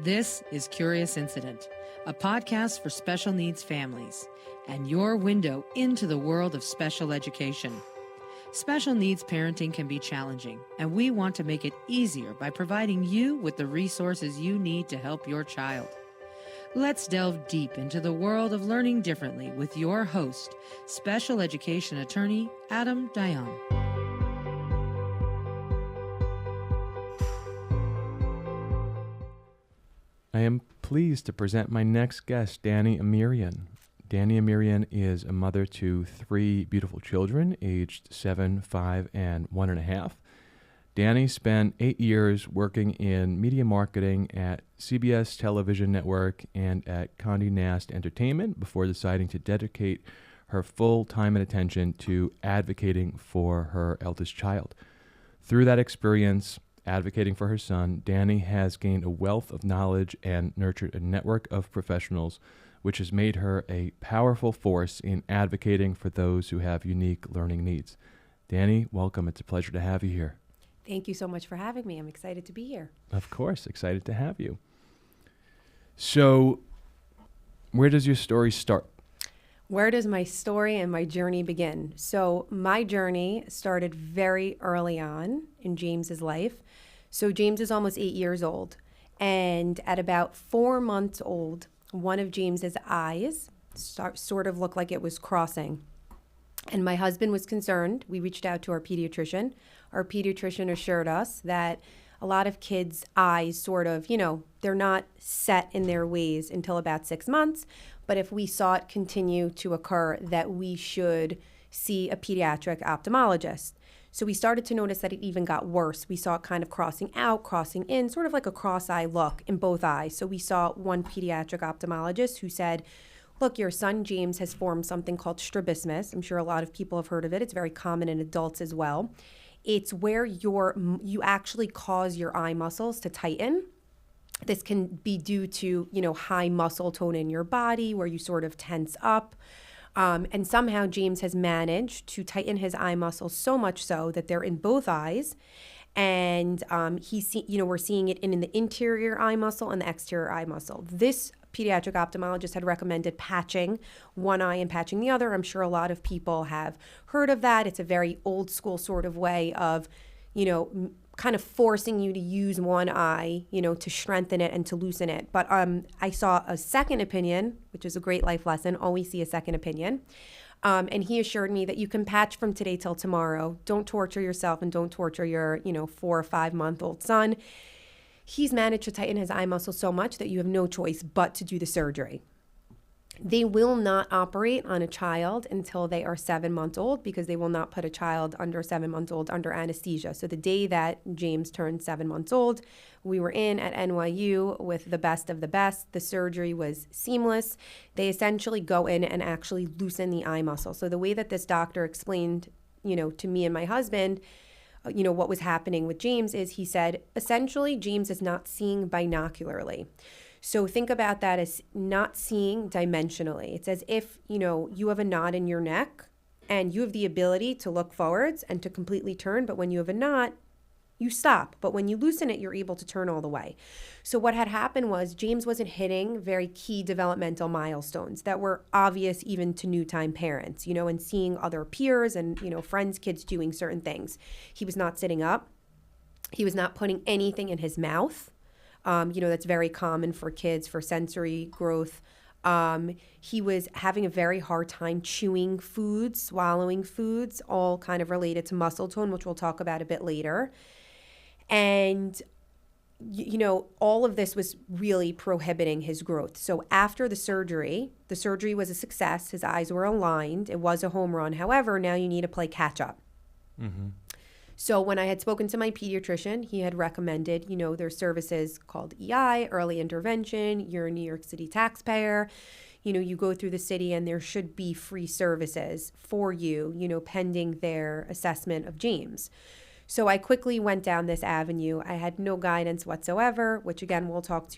This is Curious Incident, a podcast for special needs families and your window into the world of special education. Special needs parenting can be challenging, and we want to make it easier by providing you with the resources you need to help your child. Let's delve deep into the world of learning differently with your host, Special Education Attorney Adam Dayan. I am pleased to present my next guest, Dani Amirian. Dani Amirian is a mother to 3 beautiful children, aged 7, 5, and 1.5. Dani spent 8 years working in media marketing at CBS Television Network and at Condé Nast Entertainment before deciding to dedicate her full time and attention to advocating for her eldest child. Through that experience, advocating for her son, Dani has gained a wealth of knowledge and nurtured a network of professionals, which has made her a powerful force in advocating for those who have unique learning needs. Dani, welcome. It's a pleasure to have you here. Thank you so much for having me. I'm excited to be here. Of course, excited to have you. So, where does your story start? Where does my story and my journey begin? So my journey started very early on in James's life. So James is almost 8 years old. And at about 4 months old, one of James's eyes sort of looked like it was crossing. And my husband was concerned. We reached out to our pediatrician. Our pediatrician assured us that a lot of kids' eyes sort of, they're not set in their ways until about 6 months. But if we saw it continue to occur, that we should see a pediatric ophthalmologist. So we started to notice that it even got worse. We saw it kind of crossing out, crossing in, sort of like a cross-eye look in both eyes. So we saw one pediatric ophthalmologist who said, look, your son James has formed something called strabismus. I'm sure a lot of people have heard of it. It's very common in adults as well. It's where you actually cause your eye muscles to tighten. This can be due to, high muscle tone in your body where you sort of tense up. And somehow James has managed to tighten his eye muscles so much so that they're in both eyes. And we're seeing it in the interior eye muscle and the exterior eye muscle. This pediatric ophthalmologist had recommended patching one eye and patching the other. I'm sure a lot of people have heard of that. It's a very old school sort of way of, kind of forcing you to use one eye, to strengthen it and to loosen it. But I saw a second opinion, which is a great life lesson. Always see a second opinion. And he assured me that you can patch from today till tomorrow. Don't torture yourself and don't torture your, 4 or 5 month old son. He's managed to tighten his eye muscle so much that you have no choice but to do the surgery. They will not operate on a child until they are 7 months old because they will not put a child under 7 months old under anesthesia. So the day that James turned 7 months old, we were in at NYU with the best of the best. The surgery was seamless. They essentially go in and actually loosen the eye muscle. So the way that this doctor explained, to me and my husband, what was happening with James is he said, essentially, James is not seeing binocularly. So think about that as not seeing dimensionally. It's as if, you have a knot in your neck and you have the ability to look forwards and to completely turn. But when you have a knot, you stop. But when you loosen it, you're able to turn all the way. So what had happened was James wasn't hitting very key developmental milestones that were obvious even to new-time parents, and seeing other peers and, friends' kids doing certain things. He was not sitting up. He was not putting anything in his mouth. That's very common for kids for sensory growth. He was having a very hard time chewing foods, swallowing foods, all kind of related to muscle tone, which we'll talk about a bit later. And, all of this was really prohibiting his growth. So after the surgery was a success. His eyes were aligned. It was a home run. However, now you need to play catch up. Mm-hmm. So when I had spoken to my pediatrician, he had recommended, there's services called EI, early intervention. You're a New York City taxpayer. You go through the city and there should be free services for you, pending their assessment of James. So I quickly went down this avenue. I had no guidance whatsoever, which again, we'll talk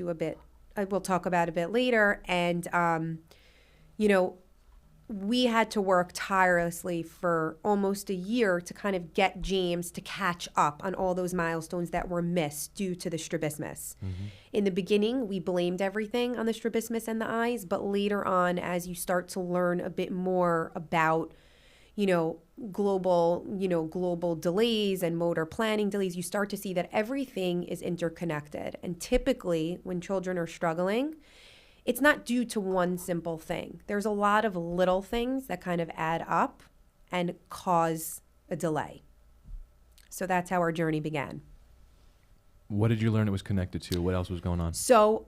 about a bit later. And, we had to work tirelessly for almost a year to kind of get James to catch up on all those milestones that were missed due to the strabismus. In the beginning, we blamed everything on the strabismus and the eyes, but later on, as you start to learn a bit more about, global delays and motor planning delays, you start to see that everything is interconnected. And typically, when children are struggling, it's not due to one simple thing. There's a lot of little things that kind of add up and cause a delay. So that's how our journey began. What did you learn it was connected to? What else was going on? So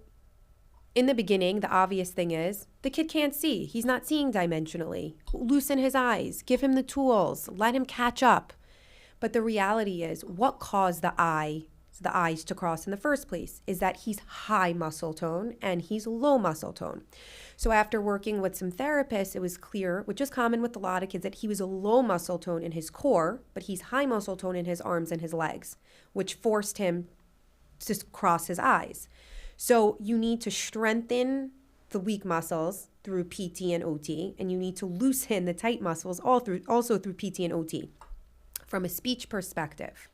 in the beginning, the obvious thing is the kid can't see. He's not seeing dimensionally. Loosen his eyes. Give him the tools. Let him catch up. But the reality is, what caused the eyes to cross in the first place is that he's high muscle tone and he's low muscle tone. So after working with some therapists, it was clear, which is common with a lot of kids, that he was a low muscle tone in his core, but he's high muscle tone in his arms and his legs, which forced him to cross his eyes. So you need to strengthen the weak muscles through PT and OT, and you need to loosen the tight muscles also through PT and OT. From a speech perspective,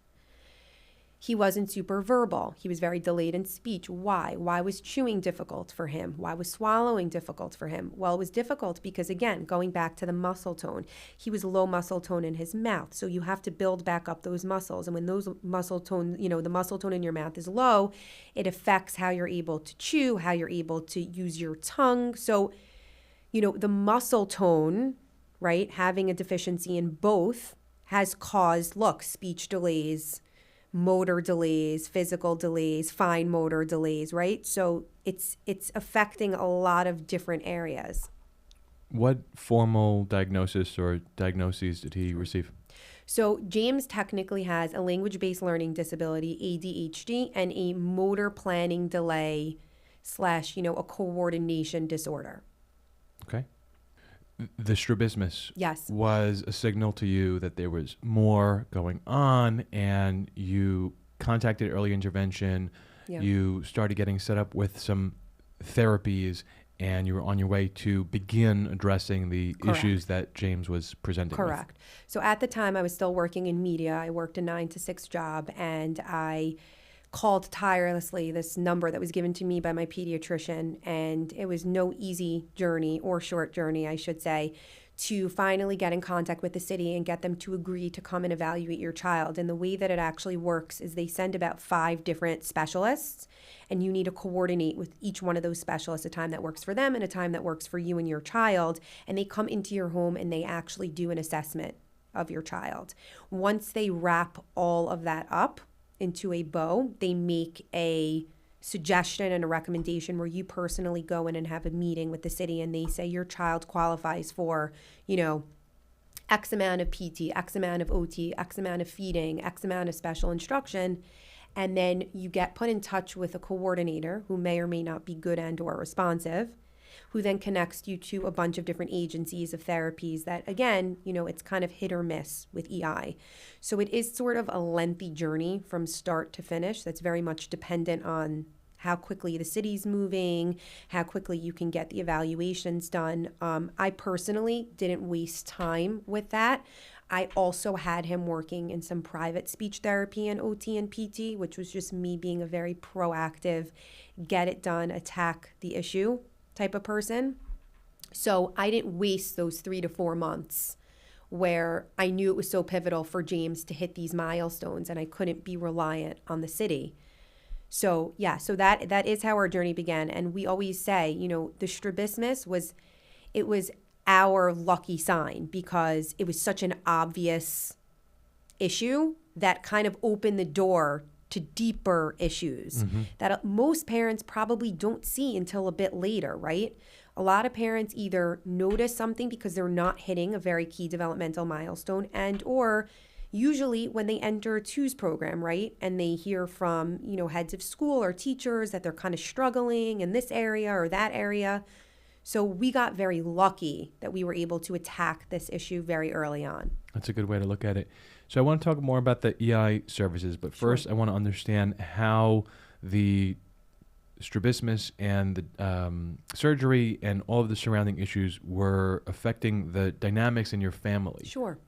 he wasn't super verbal. He was very delayed in speech. Why? Why was chewing difficult for him? Why was swallowing difficult for him? Well, it was difficult because, again, going back to the muscle tone, he was low muscle tone in his mouth. So you have to build back up those muscles. And when those muscle tone, the muscle tone in your mouth is low, it affects how you're able to chew, how you're able to use your tongue. So, the muscle tone, right, having a deficiency in both has caused, speech delays, motor delays, physical delays, fine motor delays, right? So it's affecting a lot of different areas. What formal diagnosis or diagnoses did he receive? So James technically has a language-based learning disability, ADHD, and a motor planning delay / a coordination disorder. Okay. The strabismus Yes. was a signal to you that there was more going on, and you contacted early intervention. Yeah. You started getting set up with some therapies, and you were on your way to begin addressing the Correct. issues that James was presenting Correct. So at the time, I was still working in media. I worked a 9-to-6 job, and I called tirelessly this number that was given to me by my pediatrician, and it was no easy journey, or short journey, I should say, to finally get in contact with the city and get them to agree to come and evaluate your child. And the way that it actually works is they send about 5 different specialists, and you need to coordinate with each one of those specialists a time that works for them and a time that works for you and your child. And they come into your home and they actually do an assessment of your child. Once they wrap all of that up into a bow, they make a suggestion and a recommendation where you personally go in and have a meeting with the city, and they say your child qualifies for, X amount of PT, X amount of OT, X amount of feeding, X amount of special instruction. And then you get put in touch with a coordinator who may or may not be good and or responsive, who then connects you to a bunch of different agencies of therapies that, again, it's kind of hit or miss with EI. So it is sort of a lengthy journey from start to finish that's very much dependent on how quickly the city's moving, how quickly you can get the evaluations done. I personally didn't waste time with that. I also had him working in some private speech therapy and OT and PT, which was just me being a very proactive, get it done, attack the issue type of person. So I didn't waste those 3 to 4 months where I knew it was so pivotal for James to hit these milestones and I couldn't be reliant on the city. So that is how our journey began. And we always say, the strabismus was our lucky sign because it was such an obvious issue that kind of opened the door to deeper issues that most parents probably don't see until a bit later, right? A lot of parents either notice something because they're not hitting a very key developmental milestone, and or usually when they enter a TWOS program, right, and they hear from, heads of school or teachers that they're kind of struggling in this area or that area. So we got very lucky that we were able to attack this issue very early on. That's a good way to look at it. So I want to talk more about the EI services, but first I want to understand how the strabismus and the surgery and all of the surrounding issues were affecting the dynamics in your family. Sure.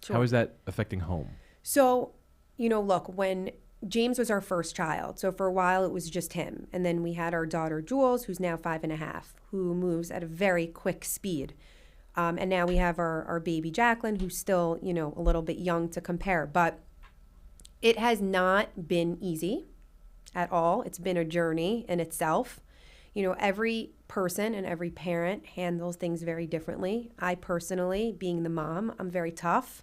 How is that affecting home? So, look, when James was our first child, so for a while it was just him. And then we had our daughter, Jules, who's now 5.5, who moves at a very quick speed. And now we have our baby, Jacqueline, who's still, a little bit young to compare. But it has not been easy at all. It's been a journey in itself. Every person and every parent handles things very differently. I personally, being the mom, I'm very tough.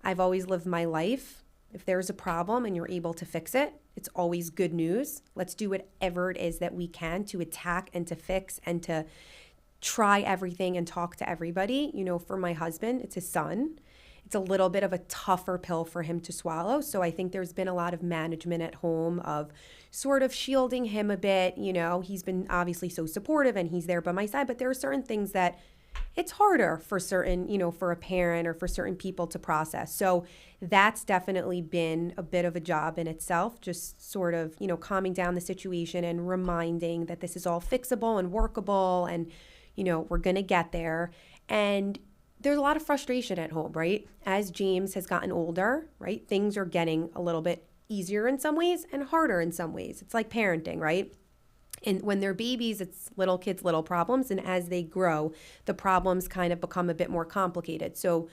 I've always lived my life. If there's a problem and you're able to fix it, it's always good news. Let's do whatever it is that we can to attack and to fix and to try everything and talk to everybody. For my husband, it's his son. It's a little bit of a tougher pill for him to swallow. So I think there's been a lot of management at home of sort of shielding him a bit. He's been obviously so supportive and he's there by my side, but there are certain things that it's harder for certain, for a parent or for certain people to process. So that's definitely been a bit of a job in itself, just sort of, calming down the situation and reminding that this is all fixable and workable and, we're going to get there. And there's a lot of frustration at home, right? As James has gotten older, right? Things are getting a little bit easier in some ways and harder in some ways. It's like parenting, right? And when they're babies, it's little kids, little problems. And as they grow, the problems kind of become a bit more complicated. So,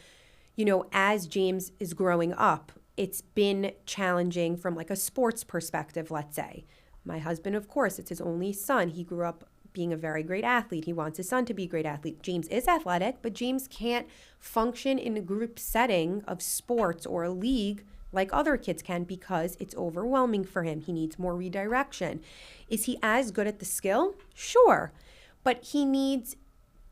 as James is growing up, it's been challenging from like a sports perspective, let's say. My husband, of course, it's his only son. He grew up being a very great athlete. He wants his son to be a great athlete. James is athletic, but James can't function in a group setting of sports or a league like other kids can because it's overwhelming for him. He needs more redirection. Is he as good at the skill? Sure. But he needs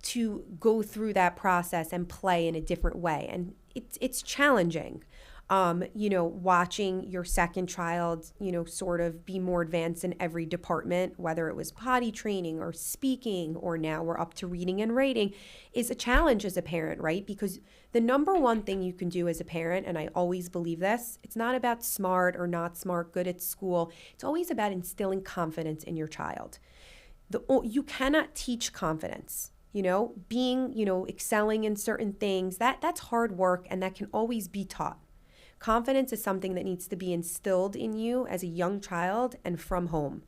to go through that process and play in a different way. And it's challenging. Watching your second child, sort of be more advanced in every department, whether it was potty training or speaking, or now we're up to reading and writing, is a challenge as a parent, right? Because the number one thing you can do as a parent, and I always believe this, it's not about smart or not smart, good at school. It's always about instilling confidence in your child. You cannot teach confidence. Being, excelling in certain things, that's hard work and that can always be taught. Confidence is something that needs to be instilled in you as a young child and from home.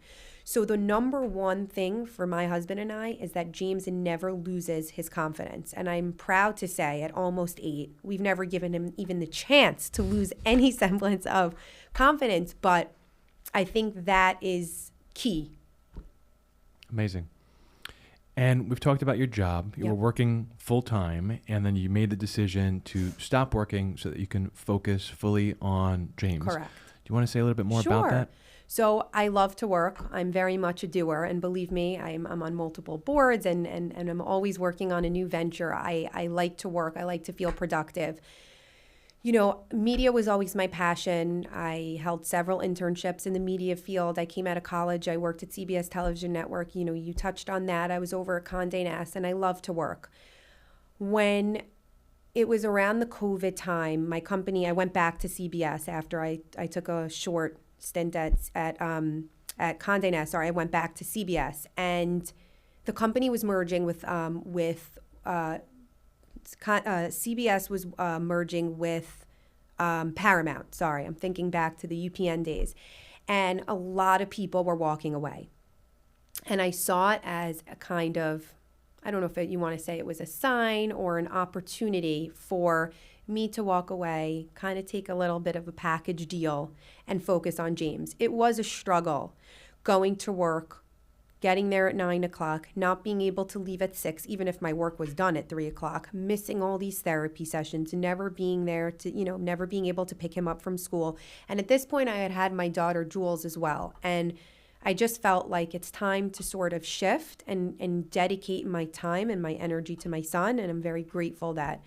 So the number one thing for my husband and I is that James never loses his confidence. And I'm proud to say at almost 8, we've never given him even the chance to lose any semblance of confidence. But I think that is key. Amazing. And we've talked about your job. You Yep. were working full time, and then you made the decision to stop working so that you can focus fully on James. Correct. Do you want to say a little bit more about that? So I love to work. I'm very much a doer. And believe me, I'm on multiple boards and I'm always working on a new venture. I like to work. I like to feel productive. Media was always my passion. I held several internships in the media field. I came out of college. I worked at CBS Television Network. You touched on that. I was over at Condé Nast, and I love to work. When it was around the COVID time, my company, I went back to CBS after I took a short stint at Condé Nast. I went back to CBS, and the company was merging with CBS was merging with Paramount. Sorry, I'm thinking back to the UPN days. And a lot of people were walking away. And I saw it as a kind of, I don't know if you want to say it was a sign or an opportunity for me to walk away, kind of take a little bit of a package deal and focus on James. It was a struggle going to work, getting there at 9 o'clock, not being able to leave at 6, even if my work was done at 3 o'clock, missing all these therapy sessions, never being there to, never being able to pick him up from school. And at this point, I had my daughter, Jules, as well. And I just felt like it's time to sort of shift and dedicate my time and my energy to my son. And I'm very grateful that,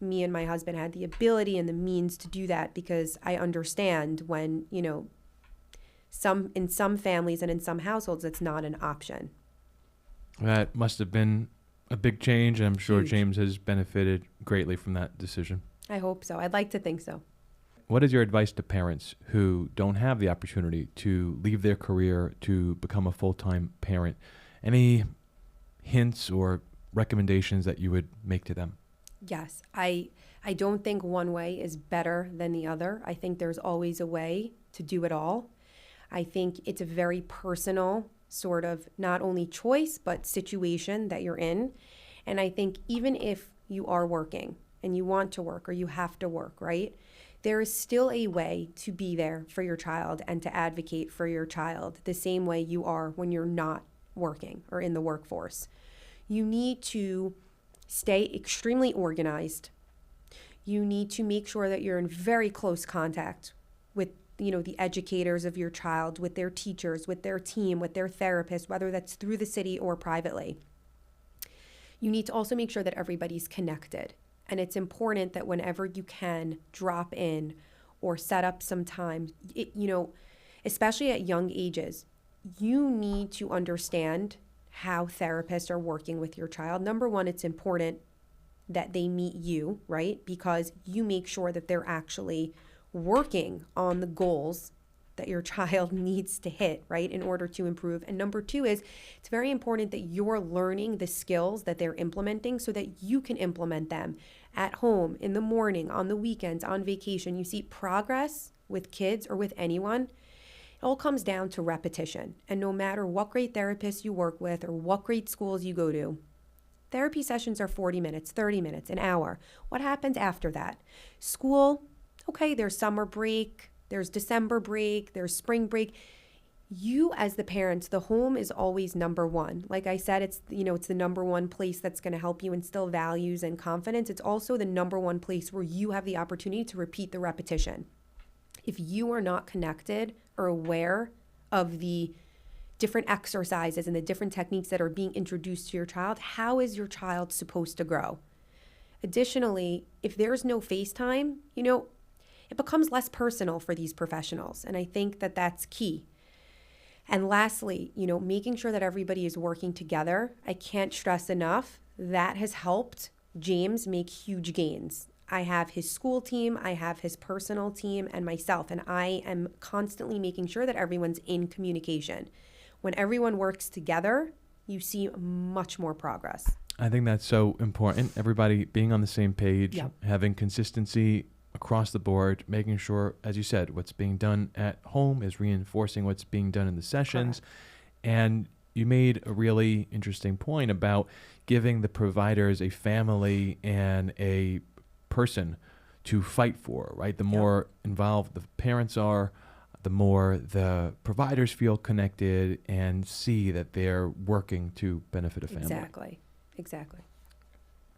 me and my husband had the ability and the means to do that, because I understand when, in some families and in some households, it's not an option. That must have been a big change, and I'm sure Huge. James has benefited greatly from that decision. I hope so. I'd like to think so. what is your advice to parents who don't have the opportunity to leave their career to become a full-time parent? Any hints or recommendations that you would make to them? Yes, I don't think one way is better than the other. I think there's always a way to do it all. I think it's a very personal sort of not only choice, but situation that you're in. And I think even if you are working and you want to work or you have to work, right? There is still a way to be there for your child and to advocate for your child the same way you are when you're not working or in the workforce. You need to stay extremely organized. You need to make sure that you're in very close contact with, the educators of your child, with their teachers, with their team, with their therapist, whether that's through the city or privately. You need to also make sure that everybody's connected. And it's important that whenever you can drop in or set up some time, especially at young ages, you need to understand how therapists are working with your child. Number one, it's important that they meet you, right? Because you make sure that they're actually working on the goals that your child needs to hit, right, in order to improve. And number two is it's very important that you're learning the skills that they're implementing so that you can implement them at home, in the morning, on the weekends, on vacation. You see, progress with kids or with anyone, it all comes down to repetition. And no matter what great therapists you work with or what great schools you go to, therapy sessions are 40 minutes, 30 minutes, an hour. What happens after that? School, okay, there's summer break, there's December break, there's spring break. You as the parents, the home is always number one. Like I said, it's the number one place that's going to help you instill values and confidence. It's also the number one place where you have the opportunity to repeat the repetition. If you are not connected or aware of the different exercises and the different techniques that are being introduced to your child, how is your child supposed to grow? Additionally, if there's no FaceTime, it becomes less personal for these professionals. And I think that that's key. And lastly, making sure that everybody is working together. I can't stress enough, that has helped James make huge gains. I have his school team, I have his personal team, and myself. And I am constantly making sure that everyone's in communication. When everyone works together, you see much more progress. I think that's so important. Everybody being on the same page, Yep. having consistency across the board, making sure, as you said, what's being done at home is reinforcing what's being done in the sessions. Correct. And you made a really interesting point about giving the providers a family and a person to fight for, right? The more involved the parents are, the more the providers feel connected and see that they're working to benefit a family. Exactly.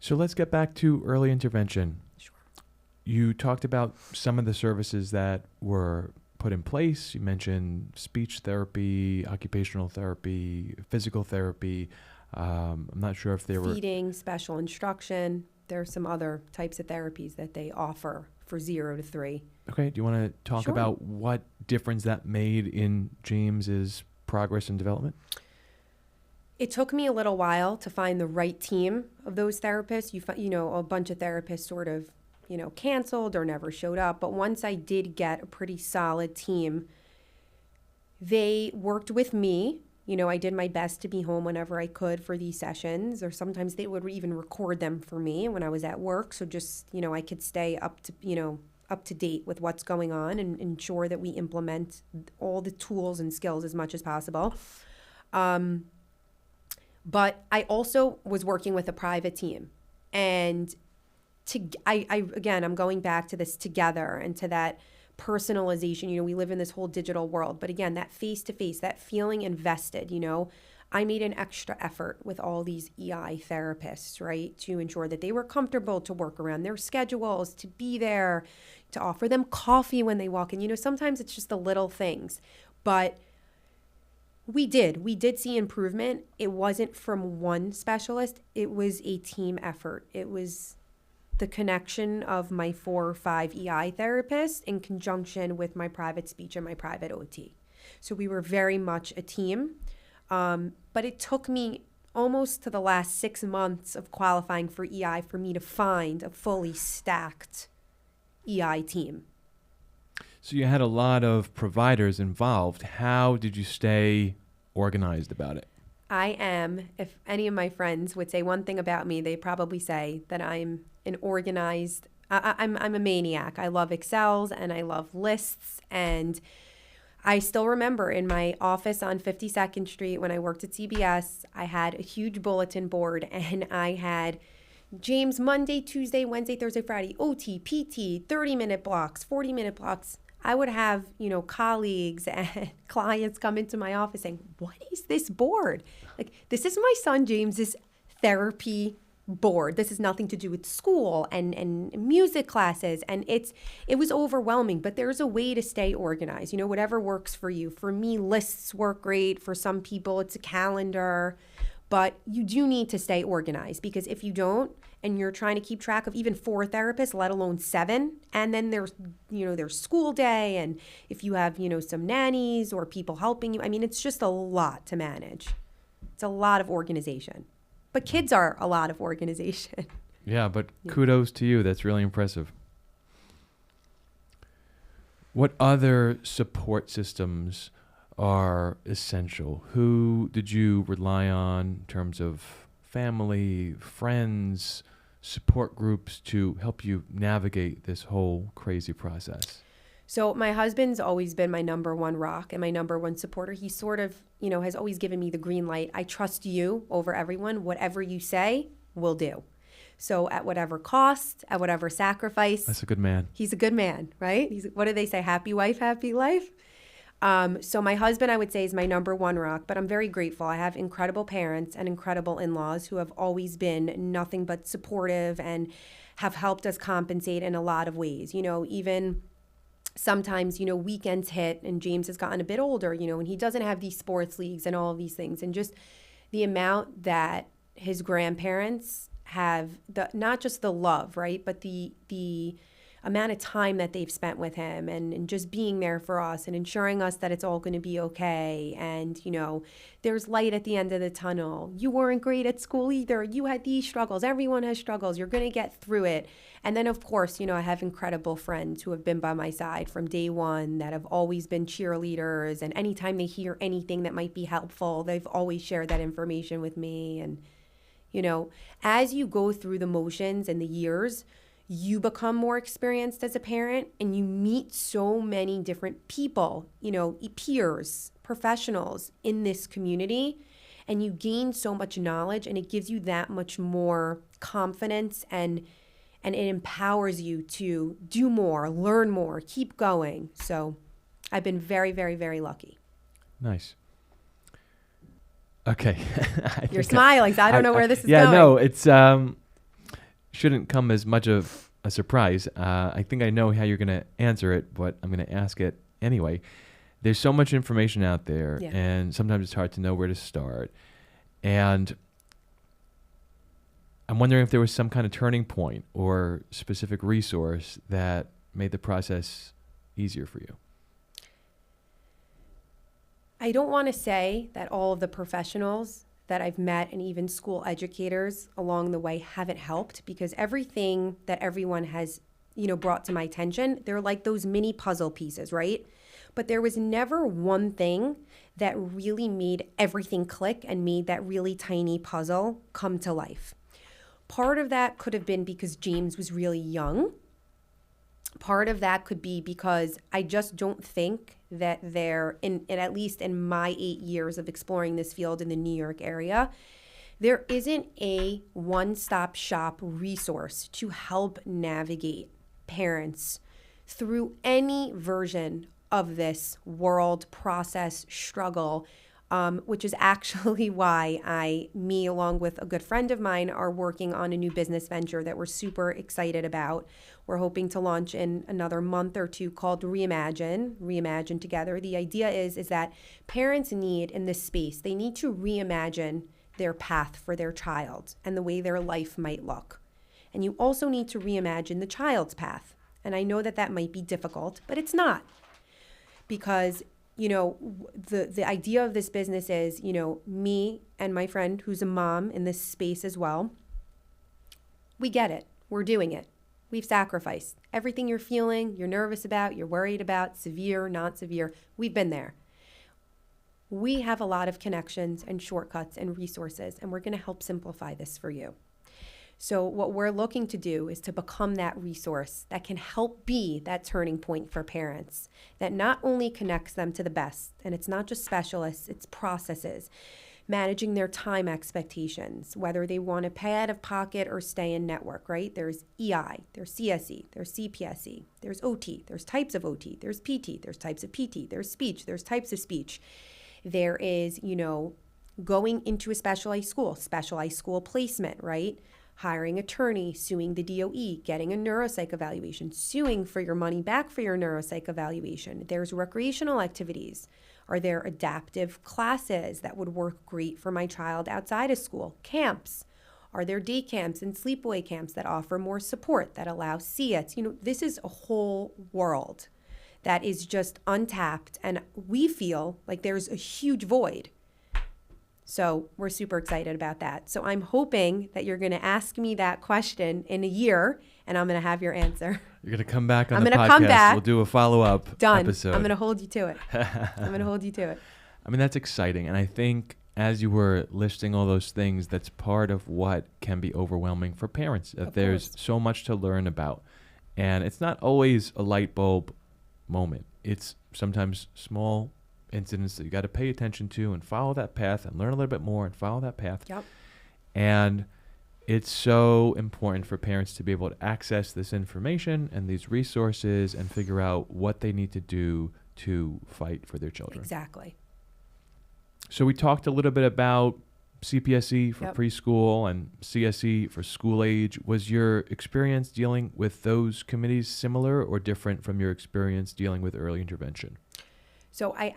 So let's get back to early intervention. Sure. You talked about some of the services that were put in place. You mentioned speech therapy, occupational therapy, physical therapy. I'm not sure if they were... Feeding, special instruction. There are some other types of therapies that they offer for 0 to 3. Okay. Do you want to talk Sure. about what difference that made in James's progress and development? It took me a little while to find the right team of those therapists. A bunch of therapists sort of, canceled or never showed up. But once I did get a pretty solid team, they worked with me. I did my best to be home whenever I could for these sessions, or sometimes they would even record them for me when I was at work. So just, I could stay up to date with what's going on and ensure that we implement all the tools and skills as much as possible. But I also was working with a private team, and I'm going back to this together and to that personalization. We live in this whole digital world, but again, that face-to-face, that feeling invested, I made an extra effort with all these EI therapists, right, to ensure that they were comfortable to work around their schedules, to be there, to offer them coffee when they walk in. Sometimes it's just the little things, but we did see improvement. It wasn't from one specialist. It was a team effort. It was the connection of my 4 or 5 EI therapists in conjunction with my private speech and my private OT. So we were very much a team. But it took me almost to the last 6 months of qualifying for EI for me to find a fully stacked EI team. So you had a lot of providers involved. How did you stay organized about it? I am, if any of my friends would say one thing about me, they probably say that I'm an organized, I'm a maniac. I love Excels and I love lists. And I still remember in my office on 52nd Street when I worked at CBS, I had a huge bulletin board and I had James Monday, Tuesday, Wednesday, Thursday, Friday, OT, PT, 30-minute blocks, 40-minute blocks. I would have, colleagues and clients come into my office saying, what is this board? Like, this is my son James's therapy board. This has nothing to do with school and music classes. And it was overwhelming, but there's a way to stay organized, whatever works for you. For me, lists work great. For some people, it's a calendar. But you do need to stay organized, because if you don't, and you're trying to keep track of even 4 therapists, let alone 7, and then there's school day, and if you have, some nannies or people helping you, it's just a lot to manage. It's a lot of organization. But kids are a lot of organization. Yeah, but kudos to you. That's really impressive. What other support systems are essential? Who did you rely on in terms of family, friends, support groups to help you navigate this whole crazy process? So my husband's always been my number one rock and my number one supporter. He sort of, has always given me the green light. I trust you over everyone. Whatever you say, we'll do. So at whatever cost, at whatever sacrifice. That's a good man. He's a good man, right? What do they say? Happy wife, happy life. So my husband, I would say, is my number one rock, but I'm very grateful. I have incredible parents and incredible in-laws who have always been nothing but supportive and have helped us compensate in a lot of ways. Even sometimes, weekends hit and James has gotten a bit older, and he doesn't have these sports leagues and all of these things. And just the amount that his grandparents have, not just the love, right, but the amount of time that they've spent with him and just being there for us and ensuring us that it's all going to be okay. And, there's light at the end of the tunnel. You weren't great at school either. You had these struggles. Everyone has struggles. You're going to get through it. And then, of course, I have incredible friends who have been by my side from day one that have always been cheerleaders. And anytime they hear anything that might be helpful, they've always shared that information with me. And, as you go through the motions and the years, you become more experienced as a parent and you meet so many different people, peers, professionals in this community, and you gain so much knowledge, and it gives you that much more confidence and it empowers you to do more, learn more, keep going. So I've been very, very, very lucky. Nice. Okay. You're smiling, so I don't know where this is going. Yeah, no, it's shouldn't come as much of a surprise. I think I know how you're going to answer it, but I'm going to ask it anyway. There's so much information out there, and sometimes it's hard to know where to start. And I'm wondering if there was some kind of turning point or specific resource that made the process easier for you. I don't want to say that all of the professionals that I've met and even school educators along the way haven't helped, because everything that everyone has, brought to my attention, they're like those mini puzzle pieces, right? But there was never one thing that really made everything click and made that really tiny puzzle come to life. Part of that could have been because James was really young. Part of that could be because I just don't think that there, at least in my 8 years of exploring this field in the New York area, there isn't a one-stop shop resource to help navigate parents through any version of this world, process, struggle, which is actually why me along with a good friend of mine are working on a new business venture that we're super excited about. We're hoping to launch in another month or two called Reimagine Together. The idea is that parents need in this space, they need to reimagine their path for their child and the way their life might look. And you also need to reimagine the child's path. And I know that might be difficult, but it's not. Because the idea of this business is, me and my friend who's a mom in this space as well, we get it. We're doing it. We've sacrificed everything you're feeling, you're nervous about, you're worried about, severe, not severe. We've been there. We have a lot of connections and shortcuts and resources, and we're going to help simplify this for you. So what we're looking to do is to become that resource that can help be that turning point for parents, that not only connects them to the best, and it's not just specialists, it's processes, managing their time expectations, whether they want to pay out of pocket or stay in network, right? There's EI, there's CSE, there's CPSE, there's OT, there's types of OT, there's PT, there's types of PT, there's speech, there's types of speech. There is, going into a specialized school placement, right? Hiring attorney, suing the DOE, getting a neuropsych evaluation, suing for your money back for your neuropsych evaluation. There's recreational activities. Are there adaptive classes that would work great for my child outside of school? Camps. Are there day camps and sleepaway camps that offer more support, that allow SEATs? This is a whole world that is just untapped, and we feel like there's a huge void. So we're super excited about that. So I'm hoping that you're going to ask me that question in a year, and I'm going to have your answer. You're going to come back on I'm the gonna podcast. come back. We'll do a follow-up episode. I'm going to hold you to it. I'm going to hold you to it. I mean, that's exciting. And I think as you were listing all those things, that's part of what can be overwhelming for parents. That there's so much to learn about. And it's not always a light bulb moment. It's sometimes small incidents that you got to pay attention to and follow that path and learn a little bit more and follow that path. Yep. And it's so important for parents to be able to access this information and these resources and figure out what they need to do to fight for their children. Exactly. So we talked a little bit about CPSE for Yep. preschool and CSE for school age. Was your experience dealing with those committees similar or different from your experience dealing with early intervention? So I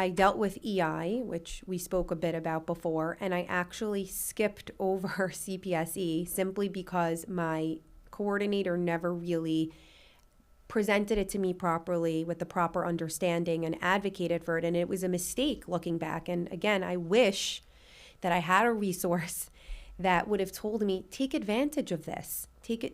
dealt with EI, which we spoke a bit about before, and I actually skipped over CPSE simply because my coordinator never really presented it to me properly with the proper understanding and advocated for it. And it was a mistake looking back. And again, I wish that I had a resource that would have told me, take advantage of this.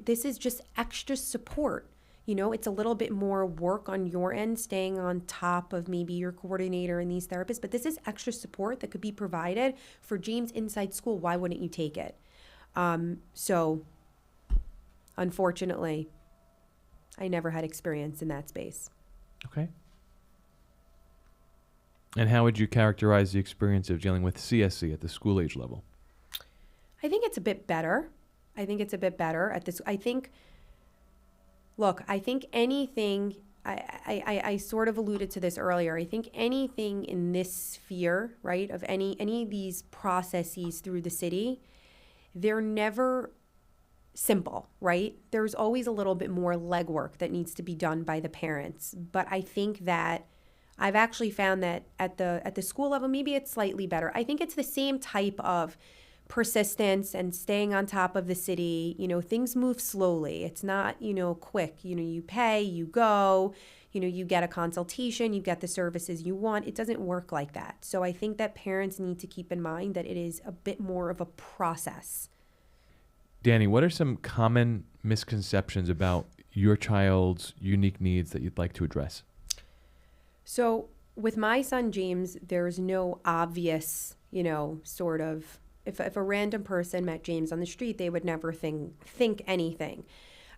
This is just extra support. It's a little bit more work on your end, staying on top of maybe your coordinator and these therapists, but this is extra support that could be provided for James inside school. Why wouldn't you take it? So unfortunately, I never had experience in that space. Okay. And how would you characterize the experience of dealing with CSE at the school age level? I think it's a bit better. at this. I think anything, I sort of alluded to this earlier. I think anything in this sphere, right, of any of these processes through the city, they're never simple, right? There's always a little bit more legwork that needs to be done by the parents. But I think that I've actually found that at the school level, maybe it's slightly better. I think it's the same type of persistence and staying on top of the city. Things move slowly. It's not, quick. You pay, you go, you get a consultation, you get the services you want. It doesn't work like that. So I think that parents need to keep in mind that it is a bit more of a process. Dani, what are some common misconceptions about your child's unique needs that you'd like to address? So with my son, James, there's no obvious, sort of, if a random person met James on the street, they would never think anything.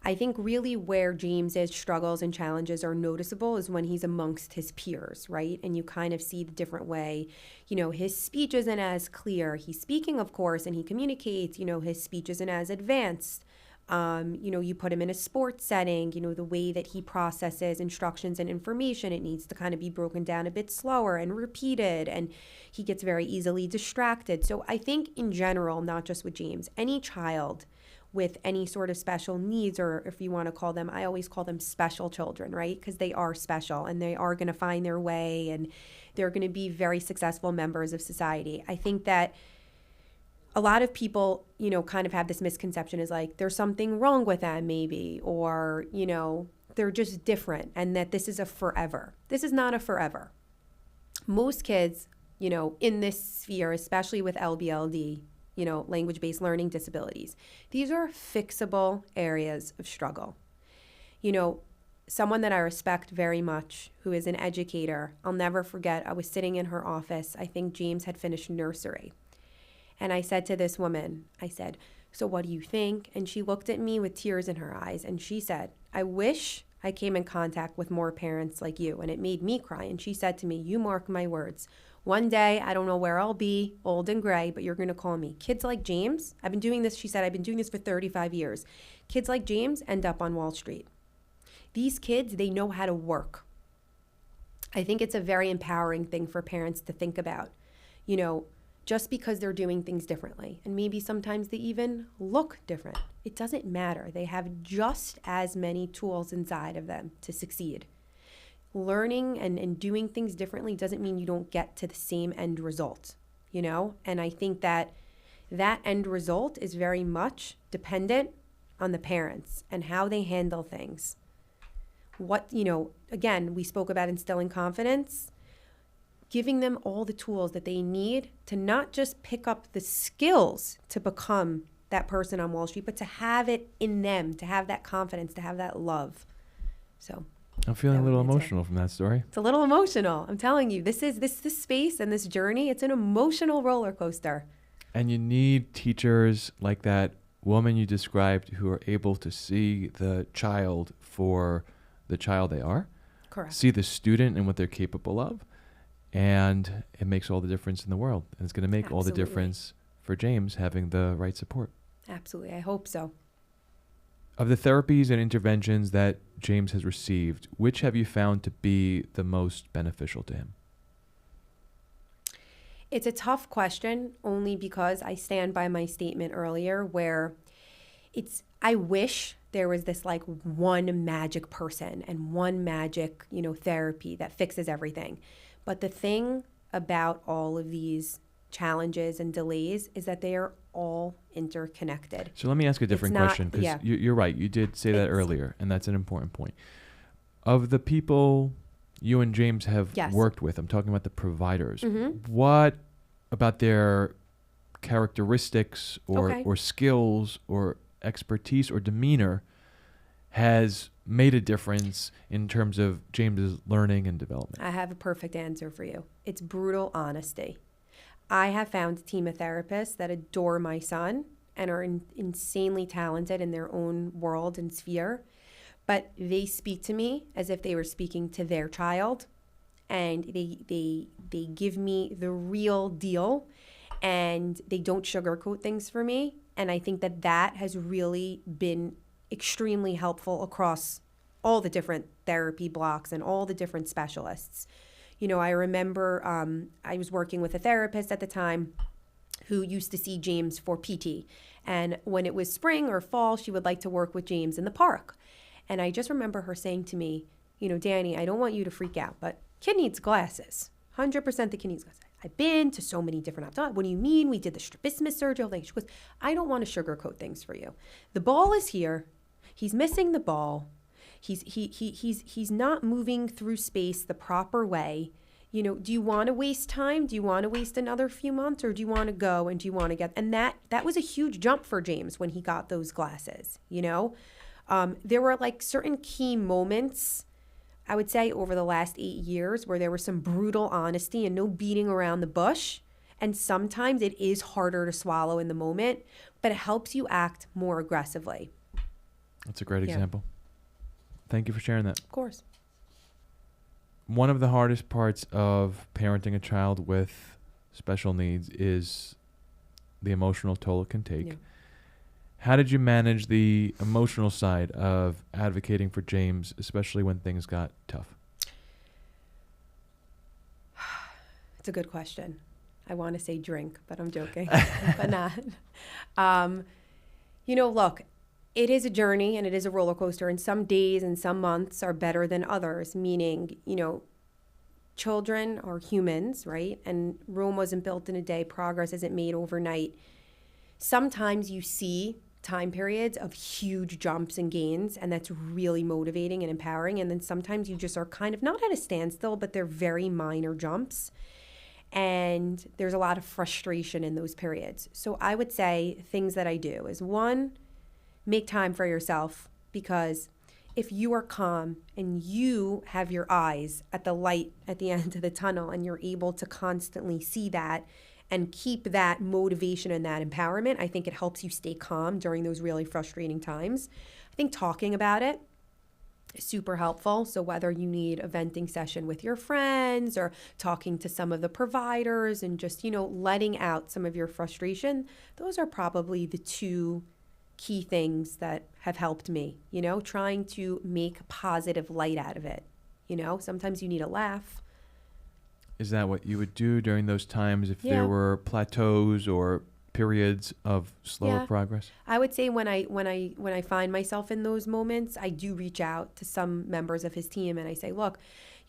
I think really where James's struggles and challenges are noticeable is when he's amongst his peers, right? And you kind of see the different way, his speech isn't as clear. He's speaking, of course, and he communicates, his speech isn't as advanced. You put him in a sports setting, the way that he processes instructions and information, it needs to kind of be broken down a bit slower and repeated, and he gets very easily distracted. So I think in general, not just with James, any child with any sort of special needs, or if you want to call them, I always call them special children, right? Because they are special and they are going to find their way and they're going to be very successful members of society. I think that a lot of people, kind of have this misconception is like, there's something wrong with them maybe, or, they're just different and that this is a forever. This is not a forever. Most kids, in this sphere, especially with LBLD, language-based learning disabilities. These are fixable areas of struggle. Someone that I respect very much, who is an educator, I'll never forget, I was sitting in her office. I think James had finished nursery. And I said to this woman, I said, "So what do you think?" And she looked at me with tears in her eyes and she said, "I wish I came in contact with more parents like you." And it made me cry. And she said to me, "You mark my words. One day, I don't know where I'll be, old and gray, but you're going to call me. Kids like James," I've been doing this, she said, "I've been doing this for 35 years. Kids like James end up on Wall Street. These kids, they know how to work." I think it's a very empowering thing for parents to think about, just because they're doing things differently. And maybe sometimes they even look different. It doesn't matter. They have just as many tools inside of them to succeed. Learning and doing things differently doesn't mean you don't get to the same end result, And I think that end result is very much dependent on the parents and how they handle things. Again, we spoke about instilling confidence, giving them all the tools that they need to not just pick up the skills to become that person on Wall Street, but to have it in them, to have that confidence, to have that love. So I'm feeling a little emotional from that story. It's a little emotional. I'm telling you, this space and this journey, it's an emotional roller coaster. And you need teachers like that woman you described who are able to see the child for the child they are. Correct. See the student and what they're capable of. And it makes all the difference in the world. And it's going to make all the difference for James having the right support. Absolutely. I hope so. Of the therapies and interventions that James has received, which have you found to be the most beneficial to him? It's a tough question, only because I stand by my statement earlier where I wish there was this one magic person and one magic, therapy that fixes everything. But the thing about all of these challenges and delays is that they are all interconnected. So let me ask a different question, because you're right. You did say that earlier, and that's an important point. Of the people you and James have worked with, I'm talking about the providers, what about their characteristics or skills or expertise or demeanor has made a difference in terms of James's learning and development? I have a perfect answer for you. It's brutal honesty. I have found a team of therapists that adore my son and are insanely talented in their own world and sphere, but they speak to me as if they were speaking to their child, and they give me the real deal, and they don't sugarcoat things for me. And I think that has really been extremely helpful across all the different therapy blocks and all the different specialists. I remember I was working with a therapist at the time who used to see James for PT. And when it was spring or fall, she would like to work with James in the park. And I just remember her saying to me, "Dani, I don't want you to freak out, but kid needs glasses. 100% the kid needs glasses. I've been to so many different optometrists. What do you mean? We did the strabismus surgery." She goes, "I don't want to sugarcoat things for you. The ball is here. He's missing the ball. He's not moving through space the proper way. Do you want to waste time? Do you want to waste another few months, or do you want to go and do you want to get?" And that was a huge jump for James when he got those glasses. There were certain key moments, I would say, over the last 8 years where there was some brutal honesty and no beating around the bush. And sometimes it is harder to swallow in the moment, but it helps you act more aggressively. That's a great example. Thank you for sharing that. Of course. One of the hardest parts of parenting a child with special needs is the emotional toll it can take. Yeah. How did you manage the emotional side of advocating for James, especially when things got tough? It's a good question. I want to say drink, but I'm joking, but not. Look, it is a journey and it is a roller coaster, and some days and some months are better than others, meaning, children are humans, right? And Rome wasn't built in a day. Progress isn't made overnight. Sometimes you see time periods of huge jumps and gains, and that's really motivating and empowering. And then sometimes you just are kind of not at a standstill, but they're very minor jumps. And there's a lot of frustration in those periods. So I would say things that I do is, one, make time for yourself, because if you are calm and you have your eyes at the light at the end of the tunnel and you're able to constantly see that and keep that motivation and that empowerment, I think it helps you stay calm during those really frustrating times. I think talking about it is super helpful. So whether you need a venting session with your friends or talking to some of the providers and just, letting out some of your frustration, those are probably the two key things that have helped me, trying to make positive light out of it. Sometimes you need a laugh. Is that what you would do during those times if there were plateaus or periods of slower progress? I would say when I find myself in those moments, I do reach out to some members of his team and I say, look,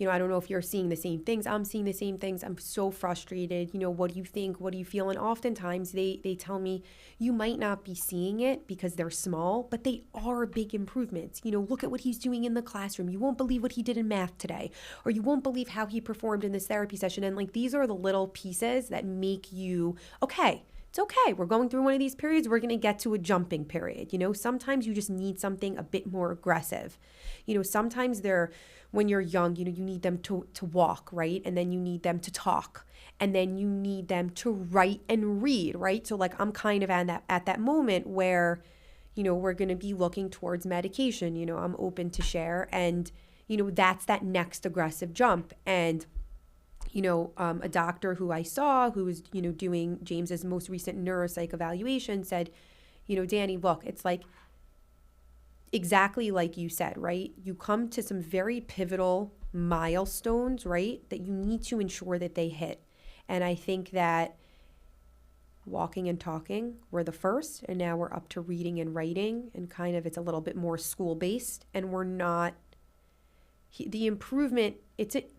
I don't know if you're seeing the same things. I'm seeing the same things. I'm so frustrated. What do you think? What do you feel? And oftentimes they tell me, you might not be seeing it because they're small, but they are big improvements. Look at what he's doing in the classroom. You won't believe what he did in math today, or you won't believe how he performed in this therapy session. And these are the little pieces that make you, okay, it's okay. We're going through one of these periods. We're going to get to a jumping period. Sometimes you just need something a bit more aggressive. Sometimes when you're young, you need them to walk, right? And then you need them to talk. And then you need them to write and read, right? So I'm kind of at that moment where, we're going to be looking towards medication. I'm open to share. And, that's that next aggressive jump. And a doctor who I saw who was, doing James's most recent neuropsych evaluation said, Dani, look, it's exactly like you said, right? You come to some very pivotal milestones, right, that you need to ensure that they hit. And I think that walking and talking were the first, and now we're up to reading and writing, and kind of it's a little bit more school-based, and we're not the improvement,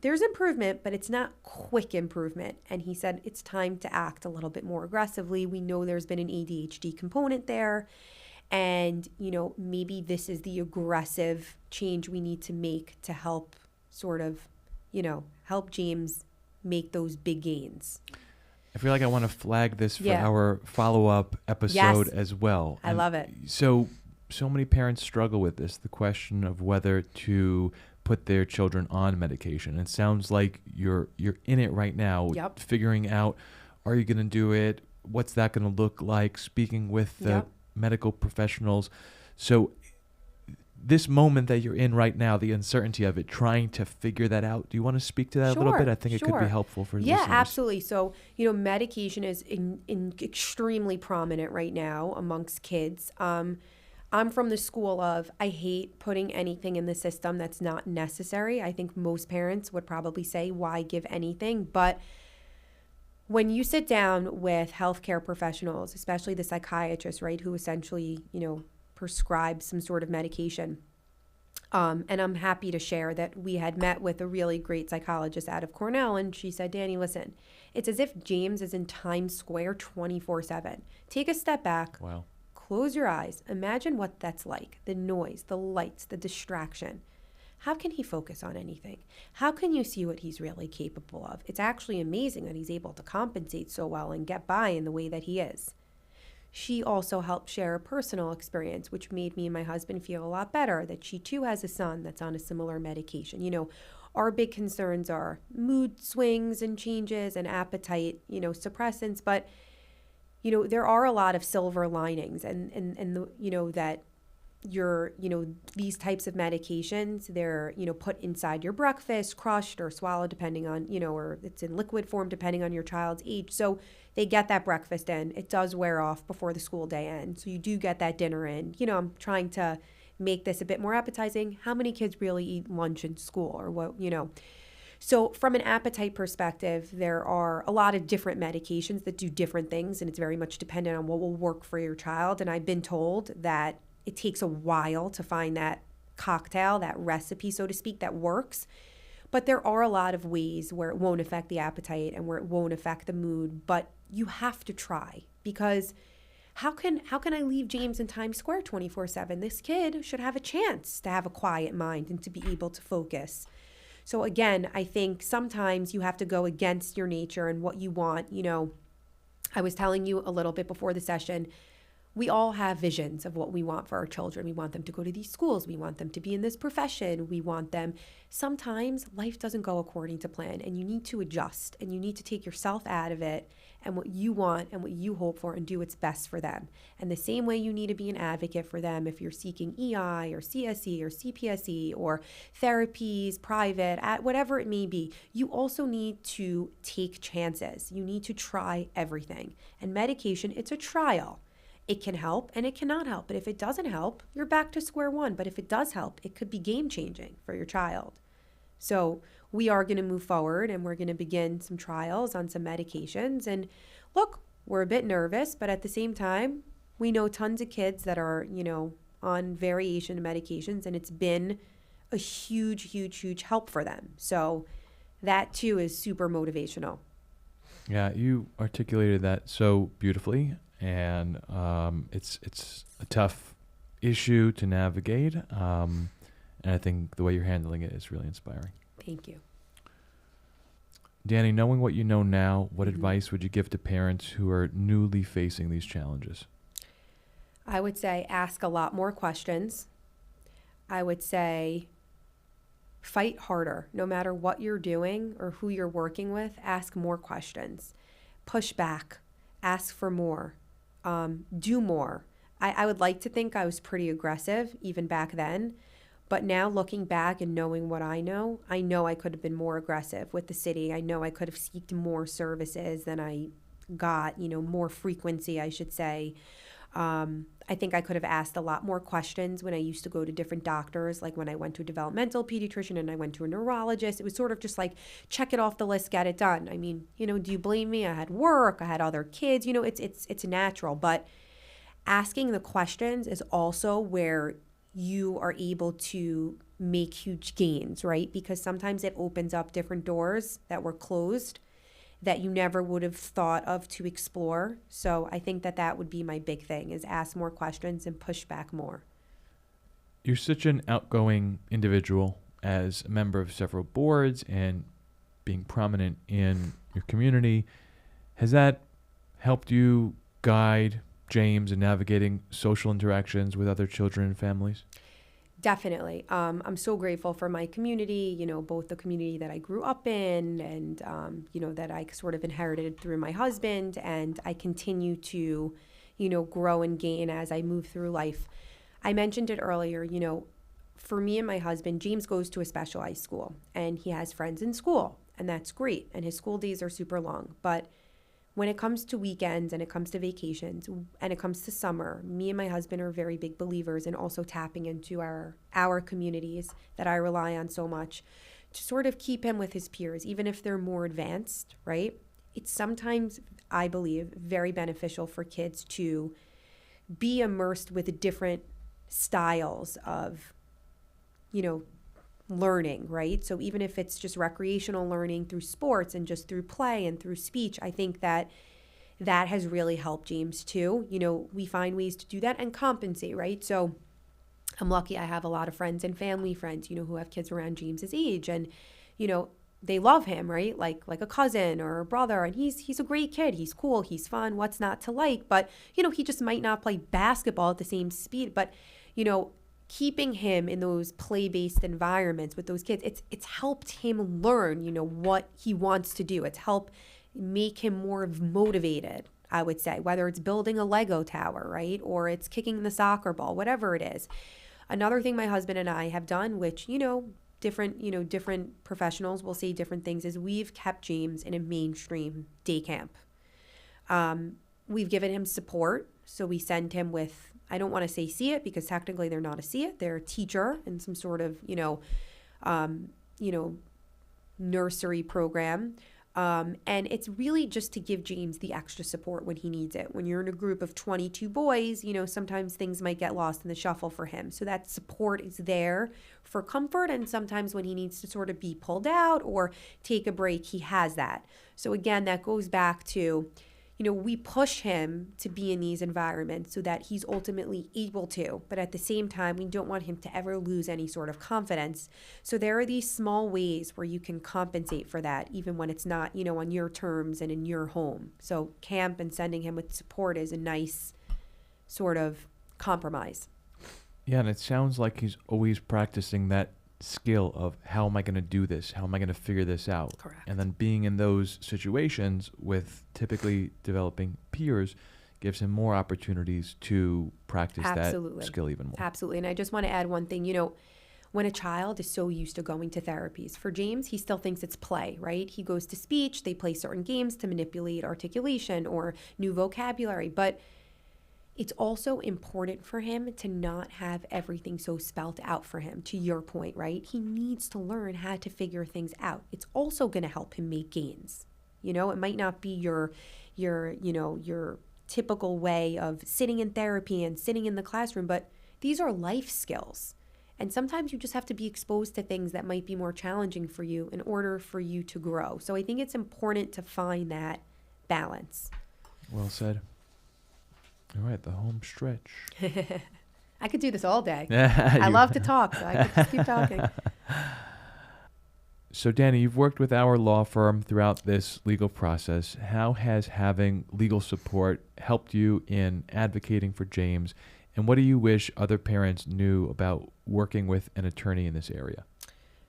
there's improvement, but it's not quick improvement. And he said it's time to act a little bit more aggressively. We know there's been an ADHD component there. And, maybe this is the aggressive change we need to make to help sort of, help James make those big gains. I feel like I want to flag this for our follow-up episode as well. I love it. So many parents struggle with this, the question of whether to put their children on medication. It sounds like you're in it right now, figuring out, are you going to do it? What's that going to look like? Speaking with the medical professionals. So this moment that you're in right now, the uncertainty of it, trying to figure that out. Do you want to speak to that a little bit? I think it could be helpful for listeners. Yeah, absolutely. So, medication is in extremely prominent right now amongst kids. I'm from the school of, I hate putting anything in the system that's not necessary. I think most parents would probably say, why give anything? But when you sit down with healthcare professionals, especially the psychiatrist, right, who essentially, prescribes some sort of medication, and I'm happy to share that we had met with a really great psychologist out of Cornell, and she said, Dani, listen, it's as if James is in Times Square 24/7. Take a step back. Wow. Close your eyes. Imagine what that's like. The noise, the lights, the distraction. How can he focus on anything? How can you see what he's really capable of? It's actually amazing that he's able to compensate so well and get by in the way that he is. She also helped share a personal experience, which made me and my husband feel a lot better, that she too has a son that's on a similar medication. Our big concerns are mood swings and changes and appetite, suppressants, but there are a lot of silver linings, and that these types of medications, they're, put inside your breakfast, crushed or swallowed, depending on, or it's in liquid form, depending on your child's age. So they get that breakfast in. It does wear off before the school day ends. So you do get that dinner in. I'm trying to make this a bit more appetizing. How many kids really eat lunch in school, or what, So from an appetite perspective, there are a lot of different medications that do different things, and it's very much dependent on what will work for your child. And I've been told that it takes a while to find that cocktail, that recipe, so to speak, that works. But there are a lot of ways where it won't affect the appetite and where it won't affect the mood. But you have to try, because how can I leave James in Times Square 24/7? This kid should have a chance to have a quiet mind and to be able to focus. So again, I think sometimes you have to go against your nature and what you want. I was telling you a little bit before the session, we all have visions of what we want for our children. We want them to go to these schools. We want them to be in this profession. We want them. Sometimes life doesn't go according to plan, and you need to adjust, and you need to take yourself out of it and what you want and what you hope for and do what's best for them. And the same way you need to be an advocate for them if you're seeking EI or CSE or CPSE or therapies, private, whatever it may be, you also need to take chances. You need to try everything. And medication, it's a trial. It can help and it cannot help. But if it doesn't help, you're back to square one. But if it does help, it could be game changing for your child. So we are going to move forward and we're going to begin some trials on some medications. And look, we're a bit nervous, but at the same time, we know tons of kids that are, on variation of medications, and it's been a huge, huge, huge help for them. So that too is super motivational. Yeah, you articulated that so beautifully. And it's a tough issue to navigate, and I think the way you're handling it is really inspiring. Thank you. Dani, knowing what you know now, what advice would you give to parents who are newly facing these challenges? I would say ask a lot more questions. I would say fight harder. No matter what you're doing or who you're working with, ask more questions. Push back. Ask for more. Do more. I would like to think I was pretty aggressive even back then, but now looking back and knowing what I know I could have been more aggressive with the city. I know I could have sought more services than I got, more frequency, I should say. I think I could have asked a lot more questions when I used to go to different doctors, like when I went to a developmental pediatrician and I went to a neurologist. It was sort of just like, check it off the list, get it done. I mean, do you blame me? I had work, I had other kids, it's natural. But asking the questions is also where you are able to make huge gains, right? Because sometimes it opens up different doors that were closed that you never would have thought of to explore. So I think that would be my big thing, is ask more questions and push back more. You're such an outgoing individual as a member of several boards and being prominent in your community. Has that helped you guide James in navigating social interactions with other children and families? Definitely. I'm so grateful for my community, both the community that I grew up in and, that I sort of inherited through my husband. And I continue to, grow and gain as I move through life. I mentioned it earlier, for me and my husband, James goes to a specialized school and he has friends in school, and that's great. And his school days are super long. But when it comes to weekends and it comes to vacations and it comes to summer, me and my husband are very big believers in also tapping into our communities that I rely on so much to sort of keep him with his peers, even if they're more advanced, right? It's sometimes, I believe, very beneficial for kids to be immersed with different styles of, learning, right? So even if it's just recreational learning through sports and just through play and through speech, I think that has really helped James too. We find ways to do that and compensate, right? So I'm lucky I have a lot of friends and family friends, who have kids around James's age, and, they love him, right? Like a cousin or a brother, and he's a great kid. He's cool, he's fun, what's not to like? But, he just might not play basketball at the same speed, but, keeping him in those play-based environments with those kids, it's helped him learn, what he wants to do. It's helped make him more motivated, I would say, whether it's building a Lego tower, right? Or it's kicking the soccer ball, whatever it is. Another thing my husband and I have done, which, different professionals will say different things, is we've kept James in a mainstream day camp. We've given him support. So we send him with, I don't want to say SEEIT because technically they're not a SEEIT. They're a teacher in some sort of, nursery program. And it's really just to give James the extra support when he needs it. When you're in a group of 22 boys, sometimes things might get lost in the shuffle for him. So that support is there for comfort. And sometimes when he needs to sort of be pulled out or take a break, he has that. So again, that goes back to, we push him to be in these environments so that he's ultimately able to. But at the same time, we don't want him to ever lose any sort of confidence. So there are these small ways where you can compensate for that, even when it's not, on your terms and in your home. So camp and sending him with support is a nice sort of compromise. Yeah, and it sounds like he's always practicing that skill of how am I going to do this? How am I going to figure this out? Correct. And then being in those situations with typically developing peers gives him more opportunities to practice Absolutely. that skill even more. Absolutely. And I just want to add one thing, when a child is so used to going to therapies, for James, he still thinks it's play, right? He goes to speech, they play certain games to manipulate articulation or new vocabulary, but it's also important for him to not have everything so spelled out for him, to your point, right? He needs to learn how to figure things out. It's also going to help him make gains. It might not be your typical way of sitting in therapy and sitting in the classroom, but these are life skills. And sometimes you just have to be exposed to things that might be more challenging for you in order for you to grow. So I think it's important to find that balance. Well said. All right, the home stretch. I could do this all day. I love to talk, so I could just keep talking. So, Dani, you've worked with our law firm throughout this legal process. How has having legal support helped you in advocating for James? And what do you wish other parents knew about working with an attorney in this area?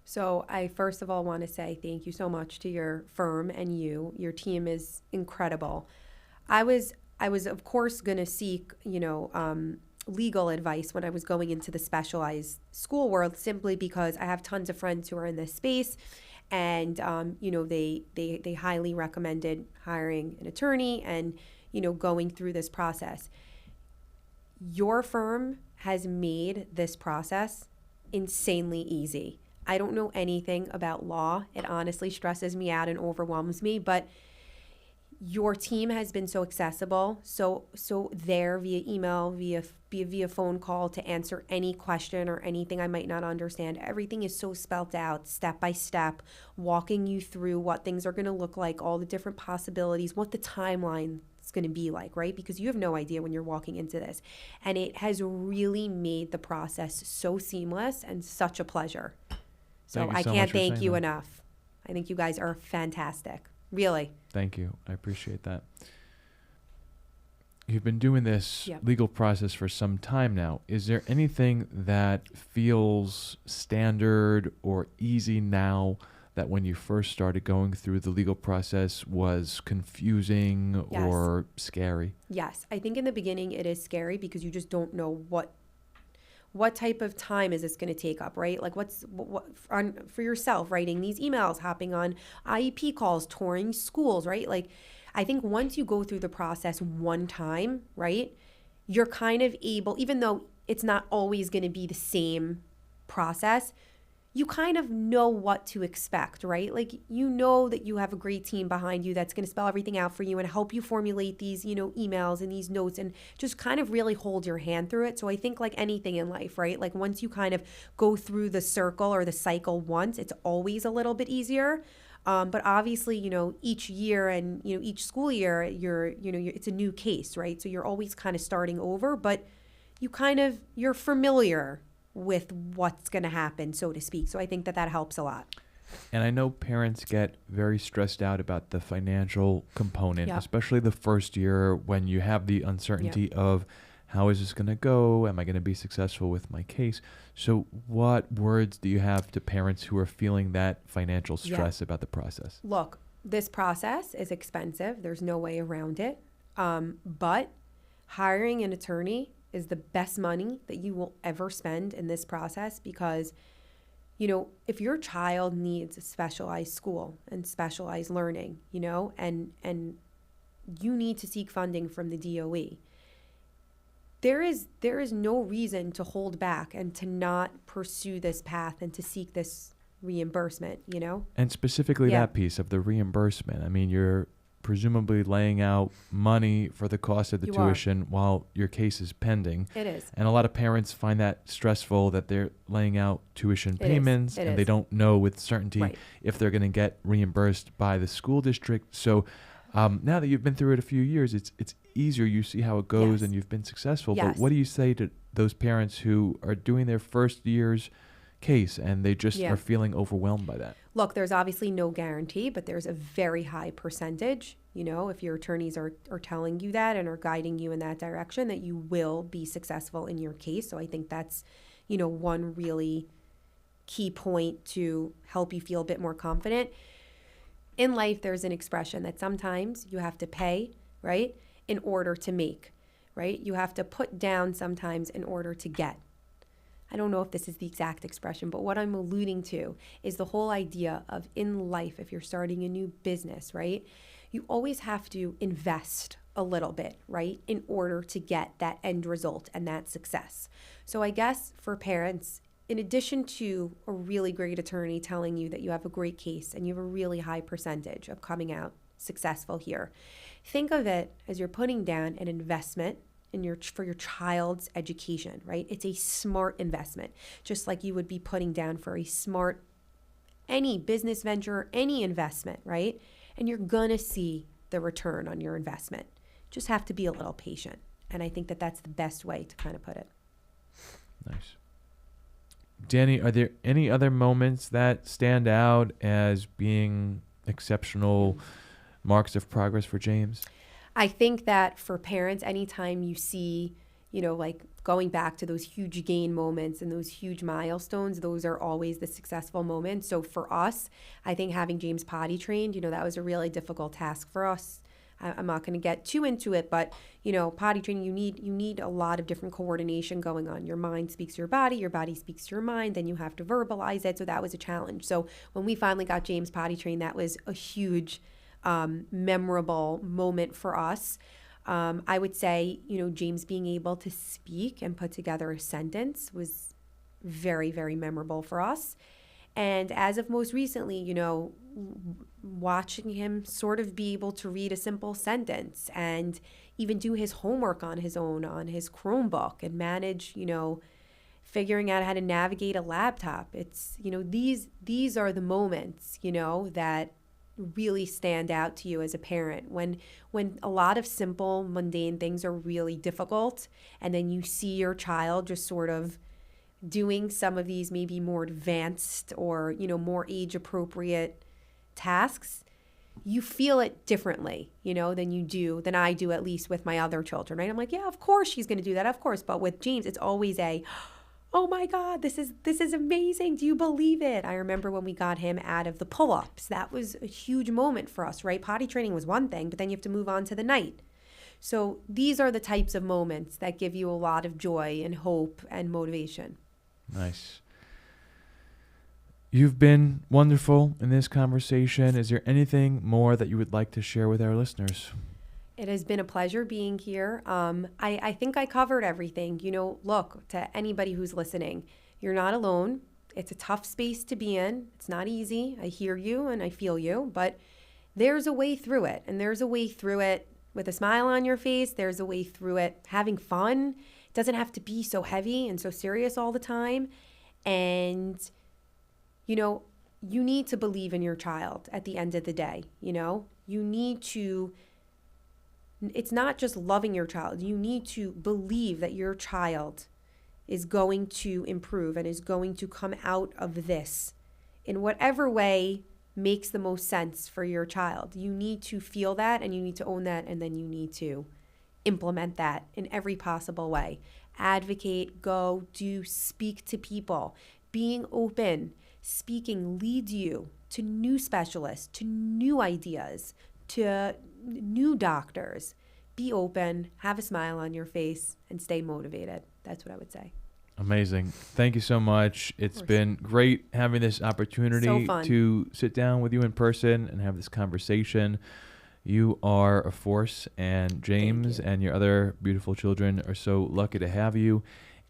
So I first of all want to say thank you so much to your firm and you. Your team is incredible. I was of course going to seek, legal advice when I was going into the specialized school world, simply because I have tons of friends who are in this space, and they highly recommended hiring an attorney and going through this process. Your firm has made this process insanely easy. I don't know anything about law. It honestly stresses me out and overwhelms me, but your team has been so accessible, so there via email, via phone call to answer any question or anything I might not understand. Everything is so spelt out, step by step, walking you through what things are going to look like, all the different possibilities, what the timeline is going to be like, right? Because you have no idea when you're walking into this. And it has really made the process so seamless and such a pleasure. So I can't thank you enough. I think you guys are fantastic. Really. Thank you. I appreciate that. You've been doing this legal process for some time now. Is there anything that feels standard or easy now that when you first started going through the legal process was confusing or scary? Yes. I think in the beginning it is scary because you just don't know what type of time is this going to take up, right? Like what for yourself, writing these emails, hopping on IEP calls, touring schools, right? Like I think once you go through the process one time, right, you're kind of able, even though it's not always going to be the same process, you kind of know what to expect, right? Like, you know that you have a great team behind you that's going to spell everything out for you and help you formulate these, emails and these notes and just kind of really hold your hand through it. So I think like anything in life, right? Like once you kind of go through the circle or the cycle once, it's always a little bit easier. But obviously, each year and, each school year, it's a new case, right? So you're always kind of starting over, but you're familiar with what's going to happen, so to speak. So I think that helps a lot. And I know parents get very stressed out about the financial component, especially the first year when you have the uncertainty of how is this going to go? Am I going to be successful with my case? So what words do you have to parents who are feeling that financial stress about the process? Look, this process is expensive. There's no way around it. But hiring an attorney is the best money that you will ever spend in this process because, if your child needs a specialized school and specialized learning, and you need to seek funding from the DOE, there is no reason to hold back and to not pursue this path and to seek this reimbursement, And specifically that piece of the reimbursement. I mean, you're presumably laying out money for the cost of the tuition while your case is pending. It is. And a lot of parents find that stressful that they're laying out tuition payments they don't know with certainty if they're going to get reimbursed by the school district. So Now that you've been through it a few years, it's easier. You see how it goes, Yes. and you've been successful. Yes. But what do you say to those parents who are doing their first year's case and they just Yeah. are feeling overwhelmed by that? Look, there's obviously no guarantee, but there's a very high percentage, if your attorneys are telling you that and are guiding you in that direction, that you will be successful in your case. So I think that's, one really key point to help you feel a bit more confident. In life, there's an expression that sometimes you have to pay, right, in order to make, right? You have to put down sometimes in order to get. I don't know if this is the exact expression, but what I'm alluding to is the whole idea of in life, if you're starting a new business, right, you always have to invest a little bit, right, in order to get that end result and that success. So I guess for parents, in addition to a really great attorney telling you that you have a great case and you have a really high percentage of coming out successful here, think of it as you're putting down an investment for your child's education, right? It's a smart investment, just like you would be putting down for any business venture, any investment, right? And you're gonna see the return on your investment. Just have to be a little patient. And I think that that's the best way to kind of put it. Nice. Dani, are there any other moments that stand out as being exceptional marks of progress for James? I think that for parents, anytime you see, like going back to those huge gain moments and those huge milestones, those are always the successful moments. So for us, I think having James potty trained, that was a really difficult task for us. I'm not going to get too into it, but potty training, you need a lot of different coordination going on. Your mind speaks to your body speaks to your mind, then you have to verbalize it. So that was a challenge. So when we finally got James potty trained, that was a huge memorable moment for us. I would say, James being able to speak and put together a sentence was very, very memorable for us. And as of most recently, watching him sort of be able to read a simple sentence and even do his homework on his own, on his Chromebook, and manage, figuring out how to navigate a laptop. It's, these are the moments, that really stand out to you as a parent when a lot of simple mundane things are really difficult, and then you see your child just sort of doing some of these maybe more advanced or more age appropriate tasks. You feel it differently than I do, at least with my other children, right? I'm like, yeah, of course she's going to do that, of course. But with James, it's always oh my God, this is amazing. Do you believe it? I remember when we got him out of the pull-ups. That was a huge moment for us, right? Potty training was one thing, but then you have to move on to the night. So these are the types of moments that give you a lot of joy and hope and motivation. Nice. You've been wonderful in this conversation. Is there anything more that you would like to share with our listeners? It has been a pleasure being here. I think I covered everything. Look, to anybody who's listening, you're not alone. It's a tough space to be in. It's not easy. I hear you and I feel you, but there's a way through it. And there's a way through it with a smile on your face. There's a way through it having fun. It doesn't have to be so heavy and so serious all the time. And, you need to believe in your child at the end of the day. You need to... It's not just loving your child. You need to believe that your child is going to improve and is going to come out of this in whatever way makes the most sense for your child. You need to feel that and you need to own that, and then you need to implement that in every possible way. Advocate, go, do, speak to people. Being open, speaking leads you to new specialists, to new ideas, to new doctors. Be open, have a smile on your face, and stay motivated. That's what I would say. Amazing. Thank you so much. It's been great having this opportunity to sit down with you in person and have this conversation. You are a force, and James and your other beautiful children are so lucky to have you.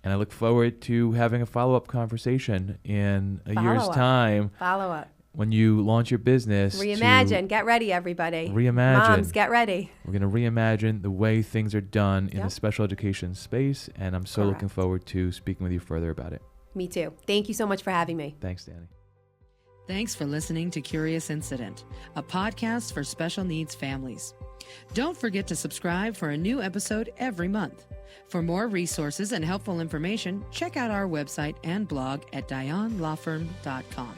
And I look forward to having a follow-up conversation in a year's time. Follow up. When you launch your business. Reimagine. Get ready, everybody. Reimagine. Moms, get ready. We're going to reimagine the way things are done in the special education space. And I'm so looking forward to speaking with you further about it. Me too. Thank you so much for having me. Thanks, Dani. Thanks for listening to Curious Incident, a podcast for special needs families. Don't forget to subscribe for a new episode every month. For more resources and helpful information, check out our website and blog at dayanlawfirm.com.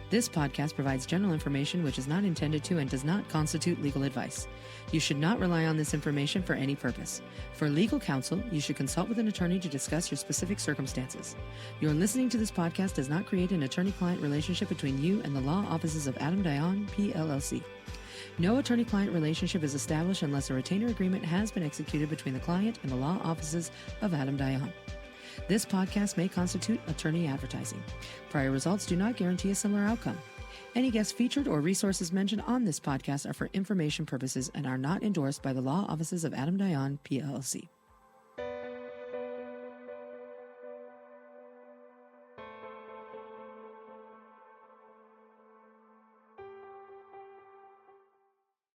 This podcast provides general information which is not intended to and does not constitute legal advice. You should not rely on this information for any purpose. For legal counsel, you should consult with an attorney to discuss your specific circumstances. Your listening to this podcast does not create an attorney-client relationship between you and the law offices of Adam Dayan, PLLC. No attorney-client relationship is established unless a retainer agreement has been executed between the client and the law offices of Adam Dayan. This podcast may constitute attorney advertising. Prior results do not guarantee a similar outcome. Any guests featured or resources mentioned on this podcast are for information purposes and are not endorsed by the law offices of Adam Dayan, PLLC.